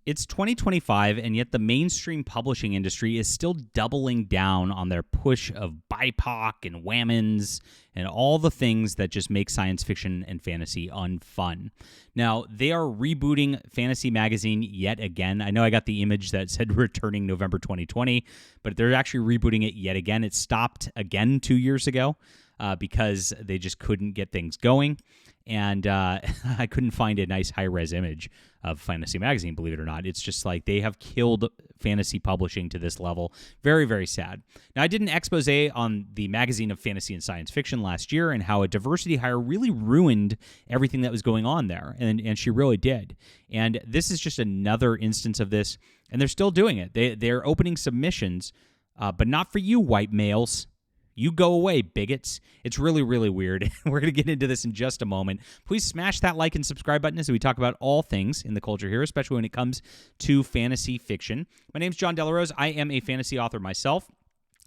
It's 2025, and yet the mainstream publishing industry is still doubling down on their push of BIPOC and whammons and all the things that just make science fiction and fantasy unfun. Now, they are rebooting Fantasy Magazine yet again. I know I got the image that said returning November 2020, but they're actually rebooting it yet again. It stopped again 2 years ago because they just couldn't get things going. And I couldn't find a nice high-res image of Fantasy Magazine, believe it or not. It's just like they have killed fantasy publishing to this level. Very, very sad. Now, I did an expose on the magazine of fantasy and science fiction last year and how a diversity hire really ruined everything that was going on there, and she really did. And this is just another instance of this, and they're still doing it. They're opening submissions, but not for you, white males. You go away, bigots. It's really, really weird. We're going to get into this in just a moment. Please smash that like and subscribe button as we talk about all things in the culture here, especially when it comes to fantasy fiction. My name's John Delarose. I am a fantasy author myself.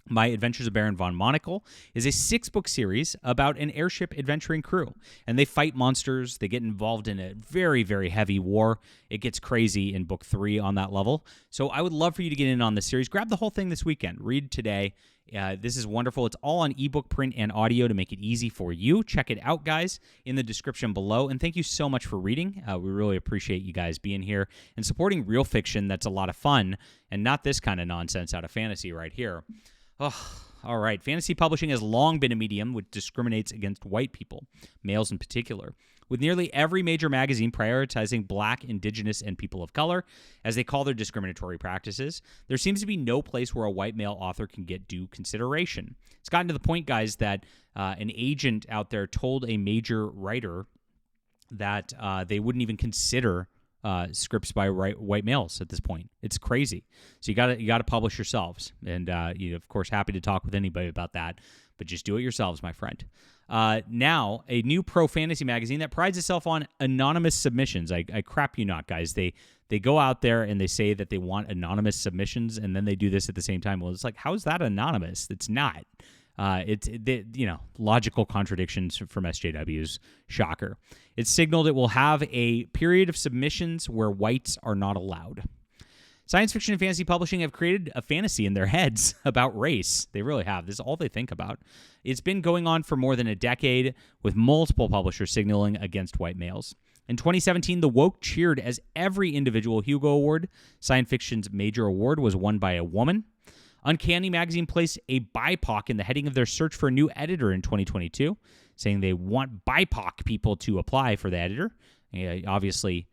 My Adventures of Baron von Monocle is a 6-book series about an airship adventuring crew. And they fight monsters. They get involved in a very, very heavy war. It gets crazy in book 3 on that level. So I would love for you to get in on this series. Grab the whole thing this weekend. Read today. This is wonderful. It's all on ebook, print, and audio to make it easy for you. Check it out, guys, in the description below. And thank you so much for reading. We really appreciate you guys being here and supporting real fiction that's a lot of fun and not this kind of nonsense out of fantasy right here. Oh, all right. Fantasy publishing has long been a medium which discriminates against white people, males in particular, with nearly every major magazine prioritizing Black, Indigenous, and people of color as they call their discriminatory practices. There seems to be no place where a white male author can get due consideration. It's gotten to the point, guys, that an agent out there told a major writer that they wouldn't even consider scripts by white males at this point. It's crazy. So you got to publish yourselves, and you of course happy to talk with anybody about that, but just do it yourselves, my friend. Now, a new pro fantasy magazine that prides itself on anonymous submissions. I crap you not, guys. They go out there and they say that they want anonymous submissions, and then they do this at the same time. Well, it's like, how is that anonymous? It's not. Logical contradictions from SJW's. Shocker. It's signaled it will have a period of submissions where whites are not allowed. Science fiction and fantasy publishing have created a fantasy in their heads about race. They really have. This is all they think about. It's been going on for more than a decade, with multiple publishers signaling against white males. In 2017, the woke cheered as every individual Hugo Award, science fiction's major award, was won by a woman. Uncanny Magazine placed a BIPOC in the heading of their search for a new editor in 2022, saying they want BIPOC people to apply for the editor. Obviously,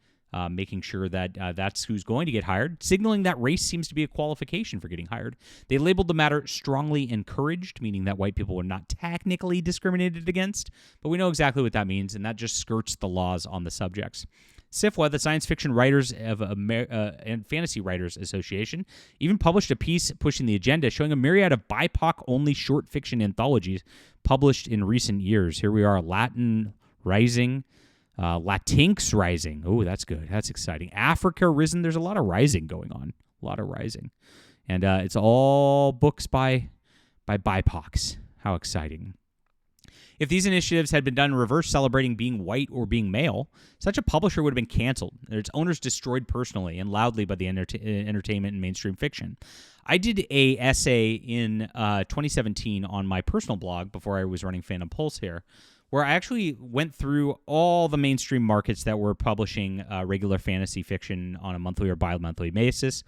making sure that that's who's going to get hired, signaling that race seems to be a qualification for getting hired. They labeled the matter strongly encouraged, meaning that white people were not technically discriminated against, but we know exactly what that means, and that just skirts the laws on the subjects. SFWA, the Science Fiction Writers and Fantasy Writers Association, even published a piece pushing the agenda, showing a myriad of BIPOC-only short fiction anthologies published in recent years. Here we are, Latin Rising, Latinx Rising. Oh, that's good. That's exciting. Africa Risen. There's a lot of rising going on. A lot of rising. And it's all books by BIPOCs. How exciting. If these initiatives had been done in reverse, celebrating being white or being male, such a publisher would have been canceled, its owners destroyed personally and loudly by the entertainment and mainstream fiction. I did a essay in 2017 on my personal blog before I was running Phantom Pulse here, where I actually went through all the mainstream markets that were publishing regular fantasy fiction on a monthly or bi-monthly basis,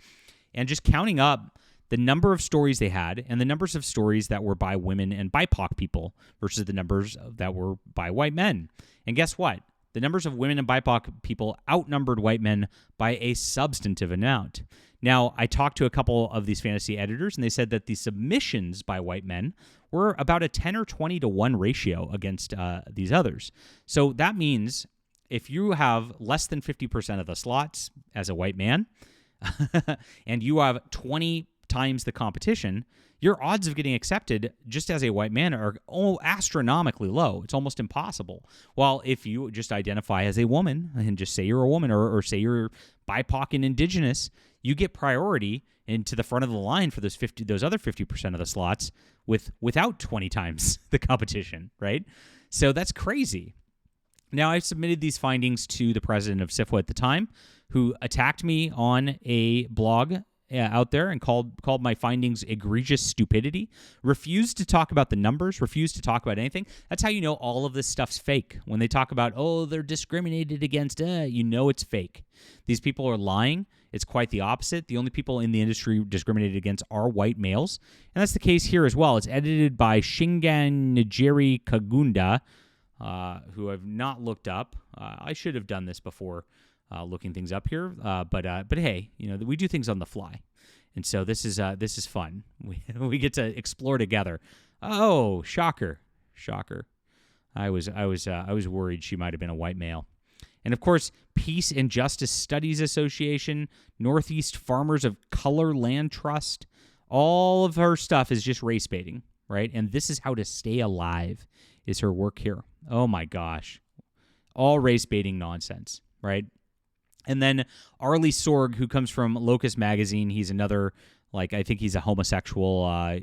and just counting up the number of stories they had and the numbers of stories that were by women and BIPOC people versus the numbers that were by white men. And guess what? The numbers of women and BIPOC people outnumbered white men by a substantive amount. Now, I talked to a couple of these fantasy editors, and they said that the submissions by white men were about a 10 or 20 to 1 ratio against these others. So that means if you have less than 50% of the slots as a white man, and you have 20 times the competition, your odds of getting accepted just as a white man are astronomically low. It's almost impossible. While if you just identify as a woman and just say you're a woman or say you're BIPOC and Indigenous, you get priority into the front of the line for those other 50% of the slots without 20 times the competition, right? So that's crazy. Now, I submitted these findings to the president of SIFWA at the time, who attacked me on a blog out there and called my findings egregious stupidity, refused to talk about the numbers, refused to talk about anything. That's how you know all of this stuff's fake. When they talk about, oh, they're discriminated against, you know it's fake. These people are lying. It's quite the opposite. The only people in the industry discriminated against are white males. And that's the case here as well. It's edited by Shingan Nijiri Kagunda, who I've not looked up. I should have done this before looking things up here, but hey, we do things on the fly, and so this is fun. We get to explore together. Oh, shocker! I was worried she might have been a white male. And of course, Peace and Justice Studies Association, Northeast Farmers of Color Land Trust, all of her stuff is just race baiting, right? And this is how to stay alive is her work here. Oh my gosh. All race baiting nonsense, right? And then Arlie Sorg, who comes from Locust Magazine, he's another, I think he's a homosexual,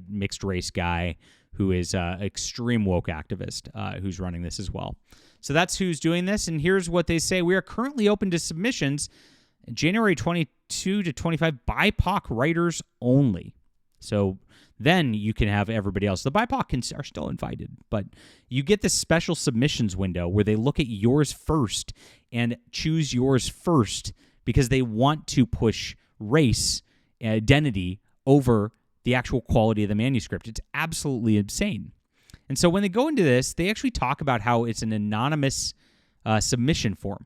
mixed race guy who is an extreme woke activist who's running this as well. So that's who's doing this, and here's what they say. We are currently open to submissions January 22 to 25, BIPOC writers only. So then you can have everybody else. The BIPOC are still invited, but you get this special submissions window where they look at yours first and choose yours first because they want to push race identity over the actual quality of the manuscript. It's absolutely insane. And so when they go into this, they actually talk about how it's an anonymous submission form,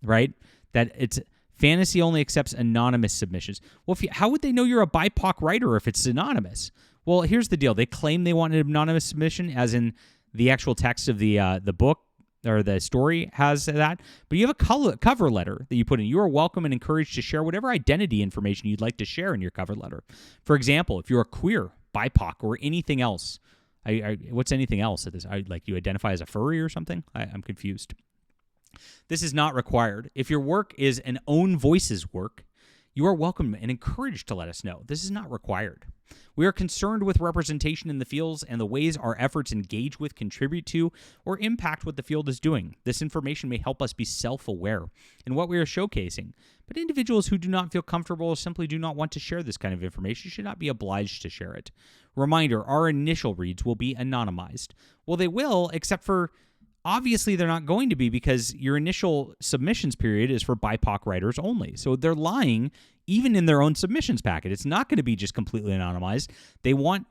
right? That it's fantasy only accepts anonymous submissions. Well, how would they know you're a BIPOC writer if it's anonymous? Well, here's the deal. They claim they want an anonymous submission, as in the actual text of the book or the story has that. But you have a cover letter that you put in. You are welcome and encouraged to share whatever identity information you'd like to share in your cover letter. For example, if you're a queer, BIPOC, or anything else, what's anything else? You identify as a furry or something? I'm confused. This is not required. If your work is an own voices work, you are welcome and encouraged to let us know. This is not required. We are concerned with representation in the fields and the ways our efforts engage with, contribute to, or impact what the field is doing. This information may help us be self-aware in what we are showcasing, but individuals who do not feel comfortable or simply do not want to share this kind of information should not be obliged to share it. Reminder, our initial reads will be anonymized. Well, they will, except for obviously they're not going to be, because your initial submissions period is for BIPOC writers only. So they're lying even in their own submissions packet. It's not going to be just completely anonymized. They want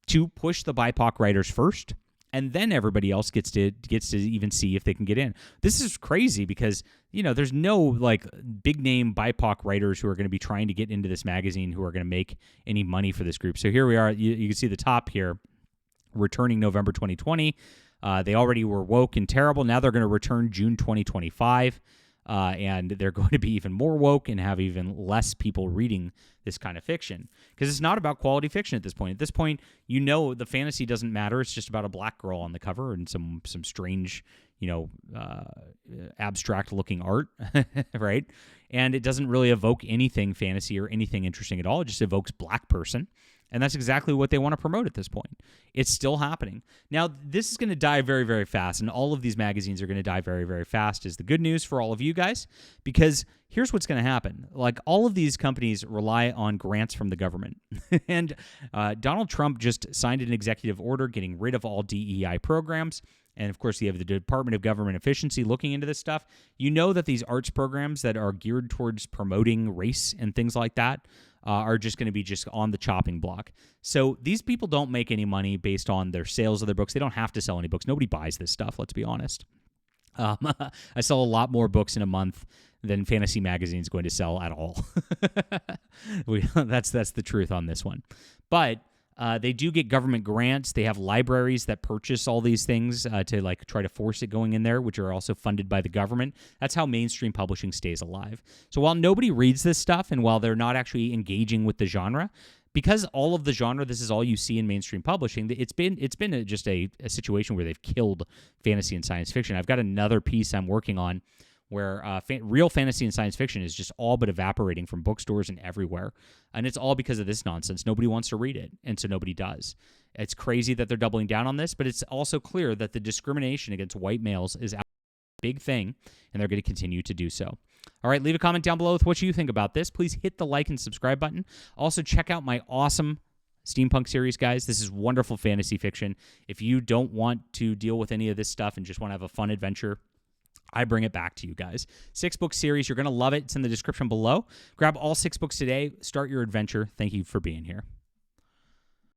to push the BIPOC writers first, and then everybody else gets to even see if they can get in. This is crazy because, there's no big name BIPOC writers who are going to be trying to get into this magazine who are going to make any money for this group. So here we are. You can see the top here, returning November 2020. They already were woke and terrible. Now they're going to return June 2025, and they're going to be even more woke and have even less people reading this kind of fiction, because it's not about quality fiction at this point. At this point, the fantasy doesn't matter. It's just about a black girl on the cover and some strange, abstract-looking art, right? And it doesn't really evoke anything fantasy or anything interesting at all. It just evokes black person. And that's exactly what they want to promote at this point. It's still happening. Now, this is going to die very, very fast, and all of these magazines are going to die very, very fast, is the good news for all of you guys, because here's what's going to happen. All of these companies rely on grants from the government. And Donald Trump just signed an executive order getting rid of all DEI programs. And, of course, you have the Department of Government Efficiency looking into this stuff. You know that these arts programs that are geared towards promoting race and things like that are just going to be just on the chopping block. So these people don't make any money based on their sales of their books. They don't have to sell any books. Nobody buys this stuff, let's be honest. I sell a lot more books in a month than Fantasy Magazine's going to sell at all. That's the truth on this one. But they do get government grants. They have libraries that purchase all these things to try to force it going in there, which are also funded by the government. That's how mainstream publishing stays alive. So while nobody reads this stuff, and while they're not actually engaging with the genre, because all of the genre, this is all you see in mainstream publishing, it's been just a situation where they've killed fantasy and science fiction. I've got another piece I'm working on where real fantasy and science fiction is just all but evaporating from bookstores and everywhere. And it's all because of this nonsense. Nobody wants to read it, and so nobody does. It's crazy that they're doubling down on this, but it's also clear that the discrimination against white males is a big thing, and they're going to continue to do so. All right, leave a comment down below with what you think about this. Please hit the like and subscribe button. Also, check out my awesome steampunk series, guys. This is wonderful fantasy fiction. If you don't want to deal with any of this stuff and just want to have a fun adventure, I bring it back to you guys. 6-book series. You're going to love it. It's in the description below. Grab all 6 books today. Start your adventure. Thank you for being here.